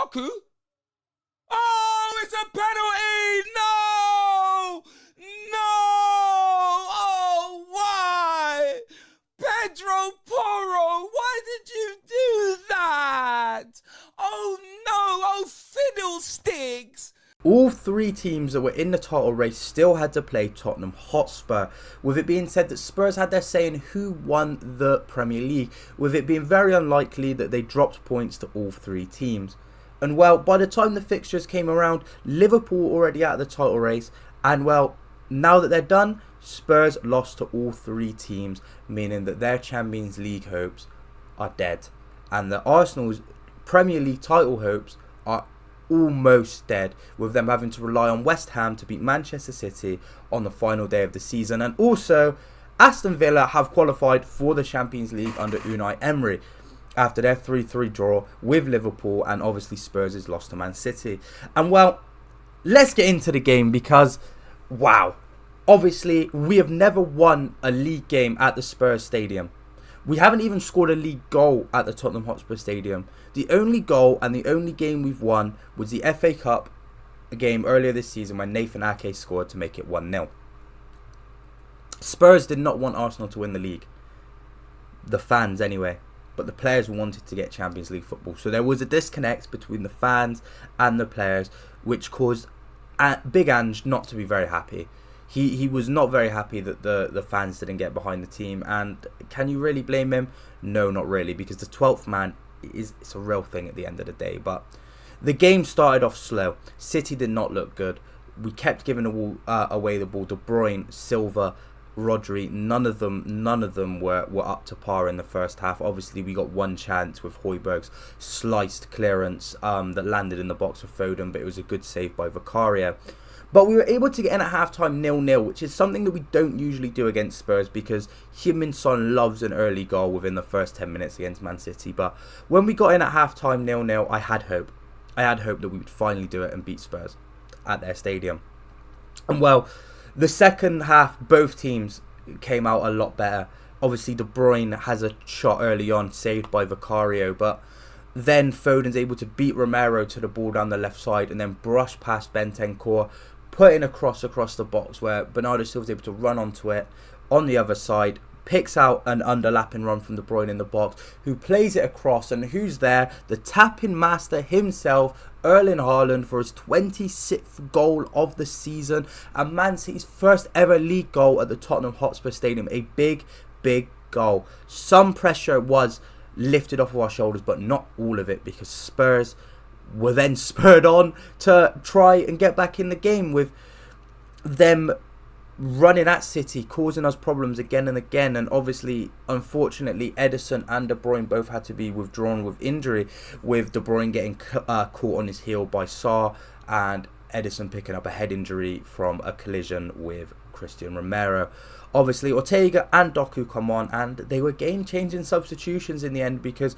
Doku? Oh, it's a penalty! No! No! Oh, why? Pedro Porro, why did you do that? Oh, no! Oh, fiddlesticks! All three teams that were in the title race still had to play Tottenham Hotspur, with it being said that Spurs had their say in who won the Premier League, with it being very unlikely that they dropped points to all three teams. And well, by the time the fixtures came around, Liverpool were already out of the title race, and well, now that they're done, Spurs lost to all three teams, meaning that their Champions League hopes are dead, and that Arsenal's Premier League title hopes are almost dead, with them having to rely on West Ham to beat Manchester City on the final day of the season. And also, Aston Villa have qualified for the Champions League under Unai Emery after their 3-3 draw with Liverpool, and obviously Spurs is lost to Man City. And well, let's get into the game because, wow, obviously we have never won a league game at the Spurs Stadium. We haven't even scored a league goal at the Tottenham Hotspur Stadium. The only goal and the only game we've won was the FA Cup game earlier this season when Nathan Ake scored to make it 1-0. Spurs did not want Arsenal to win the league. The fans anyway. But the players wanted to get Champions League football. So there was a disconnect between the fans and the players, which caused Big Ange not to be very happy. He was not very happy that the fans didn't get behind the team. And can you really blame him? No, not really, because the 12th man it's a real thing at the end of the day. But the game started off slow. City did not look good. We kept giving away the ball. De Bruyne, Silva, Rodri, none of them were up to par in the first half. Obviously, we got one chance with Højbjerg's sliced clearance that landed in the box for Foden, but it was a good save by Vicario. But we were able to get in at halftime 0-0, which is something that we don't usually do against Spurs because Heung-min Son loves an early goal within the first 10 minutes against Man City. But when we got in at halftime 0-0, I had hope. I had hope that we would finally do it and beat Spurs at their stadium. And well, the second half, both teams came out a lot better. Obviously, De Bruyne has a shot early on, saved by Vicario, but then Foden's able to beat Romero to the ball down the left side and then brush past Bentancur, putting a cross across the box where Bernardo Silva's able to run onto it on the other side, picks out an underlapping run from De Bruyne in the box, who plays it across, and who's there? The tapping master himself, Erling Haaland, for his 26th goal of the season and Man City's first ever league goal at the Tottenham Hotspur Stadium. A big, big goal. Some pressure was lifted off of our shoulders, but not all of it, because Spurs were then spurred on to try and get back in the game, with them running at City, causing us problems again and again. And obviously, unfortunately, Ederson and De Bruyne both had to be withdrawn with injury, with De Bruyne getting caught on his heel by Sarr and Ederson picking up a head injury from a collision with Christian Romero. Obviously, Ortega and Doku come on, and they were game-changing substitutions in the end, because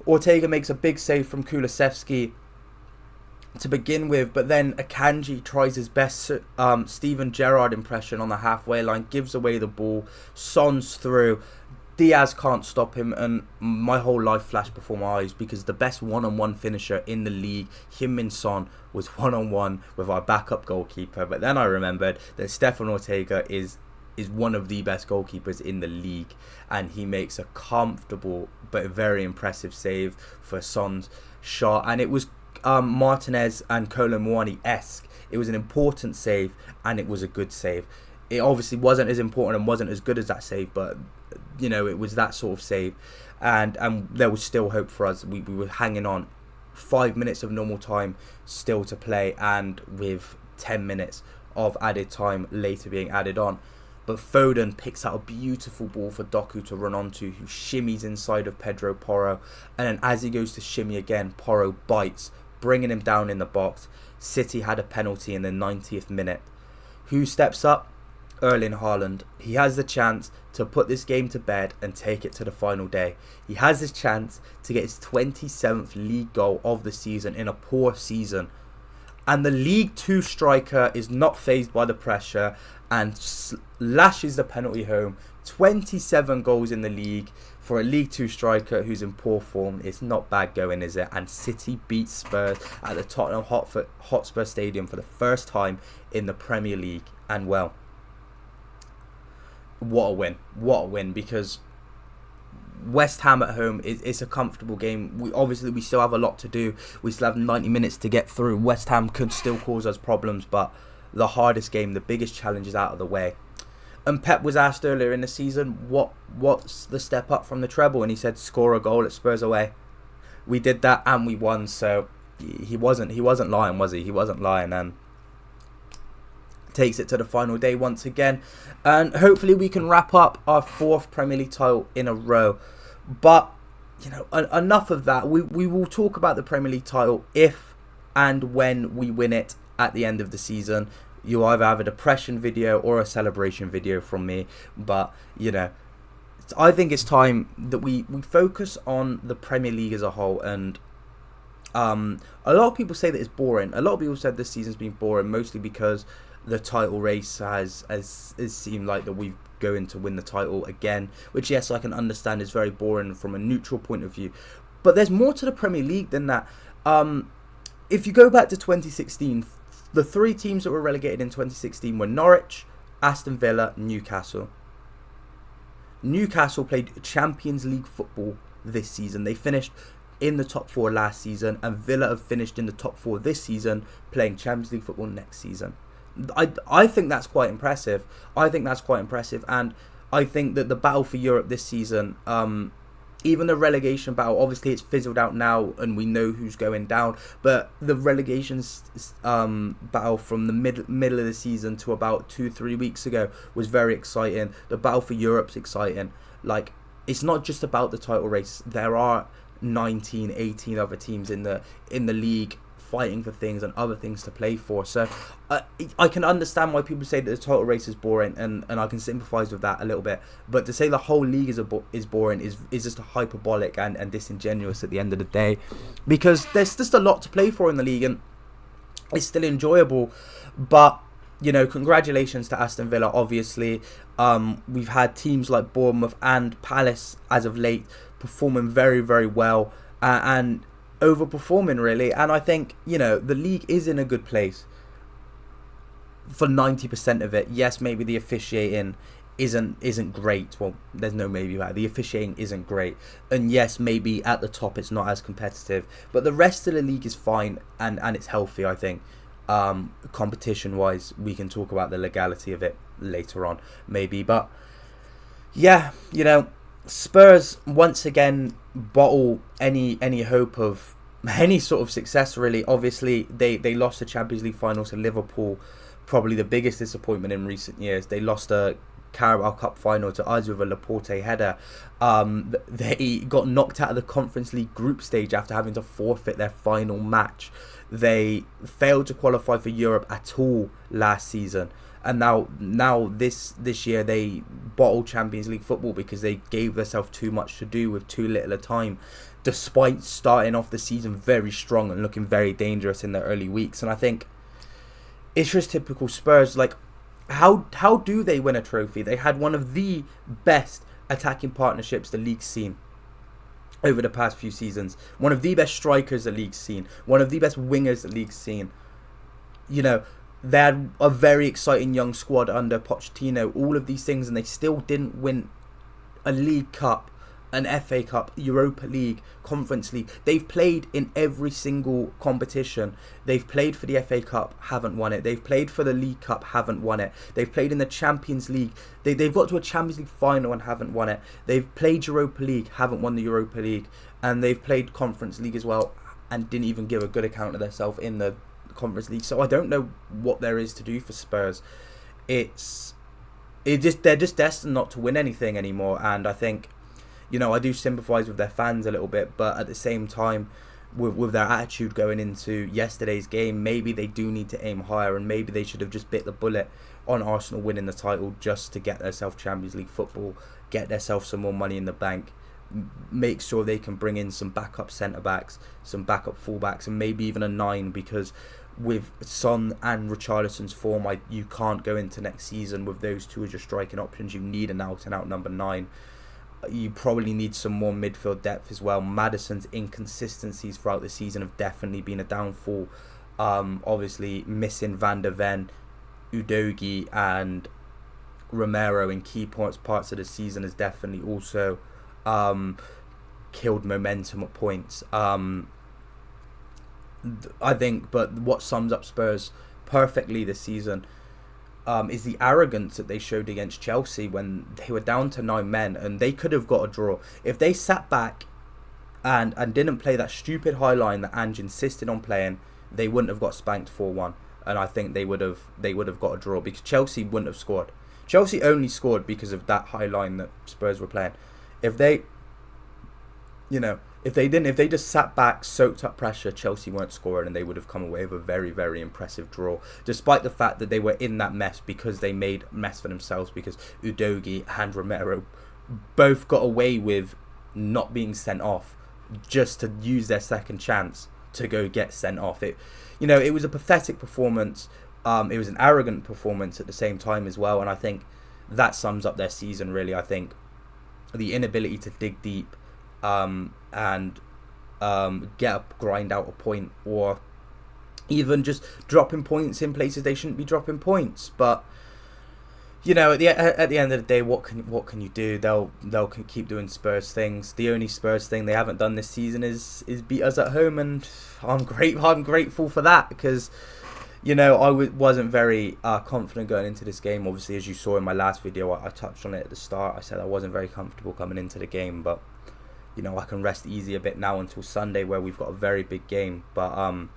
Ortega makes a big save from Kulusevski to begin with, but then Akanji tries his best Steven Gerrard impression on the halfway line, gives away the ball, Son's through, Diaz can't stop him, and my whole life flashed before my eyes, because the best one-on-one finisher in the league, Heung-min Son, was one-on-one with our backup goalkeeper. But then I remembered that Stefan Ortega is one of the best goalkeepers in the league, and he makes a comfortable but very impressive save for Son's shot, and it was Martinez and Kolo Muani-esque. It was an important save, and it was a good save. It obviously wasn't as important and wasn't as good as that save, but you know, it was that sort of save, and there was still hope for us. We were hanging on. 5 minutes of normal time still to play, and with 10 minutes of added time later being added on. But Foden picks out a beautiful ball for Doku to run onto, who shimmies inside of Pedro Porro. And then as he goes to shimmy again, Porro bites, bringing him down in the box. City had a penalty in the 90th minute. Who steps up? Erling Haaland. He has the chance to put this game to bed and take it to the final day. He has his chance to get his 27th league goal of the season in a poor season. And the League 2 striker is not fazed by the pressure and lashes the penalty home. 27 goals in the league for a League 2 striker who's in poor form. It's not bad going, is it? And City beat Spurs at the Tottenham Hotspur Stadium for the first time in the Premier League. And well, what a win. What a win, because West Ham at home is a comfortable game. We still have a lot to do. We still have 90 minutes to get through. West Ham could still cause us problems, but the hardest game, the biggest challenge is out of the way. And Pep was asked earlier in the season, what's the step up from the treble? And he said, score a goal at Spurs away. We did that and we won. So he wasn't lying, was he? He wasn't lying, and takes it to the final day once again. And hopefully we can wrap up our 4th Premier League title in a row. But, enough of that. We will talk about the Premier League title if and when we win it at the end of the season. You'll either have a depression video or a celebration video from me. But, I think it's time that we focus on the Premier League as a whole. And a lot of people say that it's boring. A lot of people said this season's been boring, mostly because the title race has seemed like that we've going to win the title again. Which, yes, I can understand is very boring from a neutral point of view. But there's more to the Premier League than that. If you go back to 2016... the 3 teams that were relegated in 2016 were Norwich, Aston Villa, Newcastle. Newcastle played Champions League football this season. They finished in the top 4 last season, and Villa have finished in the top 4 this season, playing Champions League football next season. I think that's quite impressive. And I think that the battle for Europe this season, even the relegation battle, obviously it's fizzled out now and we know who's going down, but the relegation battle from the middle of the season to about 2-3 weeks ago was very exciting. The battle for Europe's exciting. Like, it's not just about the title race. There are 19, 18 other teams in the league fighting for things and other things to play for. So I can understand why people say that the title race is boring, and I can sympathise with that a little bit. But to say the whole league is boring is just hyperbolic and disingenuous at the end of the day, because there's just a lot to play for in the league and it's still enjoyable. But congratulations to Aston Villa. Obviously, we've had teams like Bournemouth and Palace as of late performing very, very well and overperforming, really. And I think the league is in a good place for 90% of it. Yes, maybe the officiating isn't great. Well, there's no maybe about it. The officiating isn't great, and yes, maybe at the top it's not as competitive, but the rest of the league is fine and it's healthy. I think competition wise, we can talk about the legality of it later on maybe, but yeah, Spurs once again bottle any hope of any sort of success, really. Obviously, they lost the Champions League final to Liverpool, probably the biggest disappointment in recent years. They lost a Carabao Cup final to us with a Laporte header. They got knocked out of the Conference League group stage after having to forfeit their final match. They failed to qualify for Europe at all last season. And now this year they bottled Champions League football because they gave themselves too much to do with too little time, despite starting off the season very strong and looking very dangerous in the early weeks. And I think it's just typical Spurs. Like, how do they win a trophy? They had one of the best attacking partnerships the league's seen over the past few seasons. One of the best strikers the league's seen. One of the best wingers the league's seen. They had a very exciting young squad under Pochettino, all of these things, and they still didn't win a League Cup, an FA Cup, Europa League, Conference League. They've played in every single competition. They've played for the FA Cup, haven't won it. They've played for the League Cup, haven't won it. They've played in the Champions League. They've got to a Champions League final and haven't won it. They've played Europa League, haven't won the Europa League. And they've played Conference League as well and didn't even give a good account of themselves in the Conference League. So I don't know what there is to do for Spurs. They're just destined not to win anything anymore. And I think, I do sympathise with their fans a little bit, but at the same time, with their attitude going into yesterday's game, maybe they do need to aim higher, and maybe they should have just bit the bullet on Arsenal winning the title just to get themselves Champions League football, get themselves some more money in the bank, make sure they can bring in some backup centre backs, some backup full backs, and maybe even a 9, because with Son and Richarlison's form, you can't go into next season with those two as your striking options. You need an out and out number 9. You probably need some more midfield depth as well. Maddison's inconsistencies throughout the season have definitely been a downfall. Obviously missing Van der Ven, Udogie and Romero in key parts of the season has definitely also killed momentum at points. I think, but what sums up Spurs perfectly this season is the arrogance that they showed against Chelsea when they were down to 9 men and they could have got a draw. If they sat back and didn't play that stupid high line that Ange insisted on playing, they wouldn't have got spanked 4-1, and I think they would have got a draw, because Chelsea wouldn't have scored. Chelsea only scored because of that high line that Spurs were playing. If they just sat back, soaked up pressure, Chelsea weren't scoring, and they would have come away with a very, very impressive draw, despite the fact that they were in that mess because they made a mess for themselves, because Udogie and Romero both got away with not being sent off just to use their second chance to go get sent off. It was a pathetic performance. It was an arrogant performance at the same time as well, and I think that sums up their season really. I think the inability to dig deep and grind out a point, or even just dropping points in places they shouldn't be dropping points. But at the end of the day, what can you do? They'll keep doing Spurs things. The only Spurs thing they haven't done this season is beat us at home, and I'm grateful for that, because I wasn't very confident going into this game. Obviously, as you saw in my last video, I touched on it at the start. I said I wasn't very comfortable coming into the game, but I can rest easy a bit now until Sunday, where we've got a very big game. But I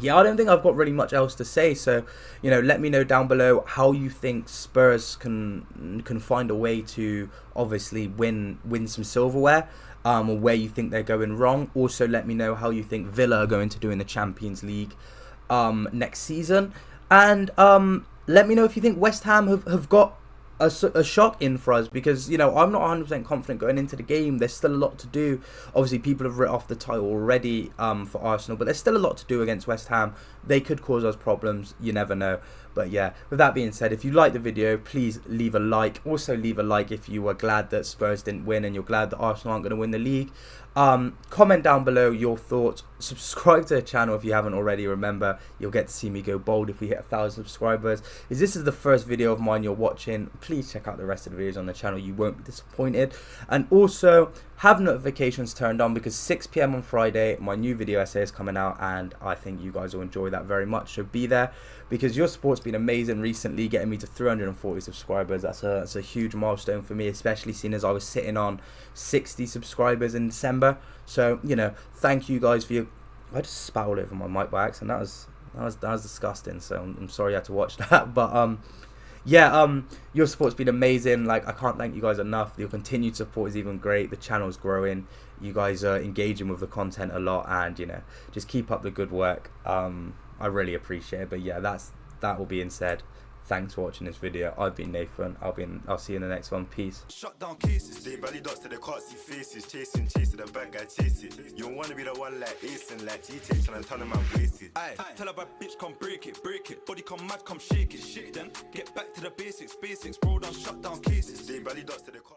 don't think I've got really much else to say. So let me know down below how you think Spurs can find a way to obviously win some silverware, or where you think they're going wrong. Also, let me know how you think Villa are going to do in the Champions League next season, and let me know if you think West Ham have got a shock in for us, because I'm not 100% confident going into the game. There's still a lot to do. Obviously, people have written off the title already for Arsenal, but there's still a lot to do against West Ham. They could cause us problems, you never know. But yeah, with that being said, if you liked the video, please leave a like. Also leave a like if you were glad that Spurs didn't win and you're glad that Arsenal aren't going to win the league. Comment down below your thoughts. Subscribe to the channel if you haven't already. Remember, you'll get to see me go bold if we hit 1,000 subscribers. If this is the first video of mine you're watching, please check out the rest of the videos on the channel. You won't be disappointed. And also have notifications turned on, because 6 PM on Friday my new video essay is coming out, and I think you guys will enjoy that very much. So be there, because your support's been amazing recently, getting me to 340 subscribers. That's a huge milestone for me, especially seeing as I was sitting on 60 subscribers in December. So thank you guys for your... I just spat all over my mic by accident. That was disgusting. So I'm sorry you had to watch that. But your support's been amazing. Like, I can't thank you guys enough. Your continued support is even great. The channel's growing. You guys are engaging with the content a lot, and just keep up the good work. I really appreciate it. But yeah, that all being said, thanks for watching this video. I've been Nathan. I'll see you in the next one. Peace. Shut down cases. They belly dots to the can't see faces. Chasing the bad guy chase it. You don't wanna be the one like Ace and like GT trying to tell them I'm wasted. Aye, tell a bad bitch come break it. Body come mad, come shake it. Then get back to the basics. Bro, don't shut down cases. They belly dots to the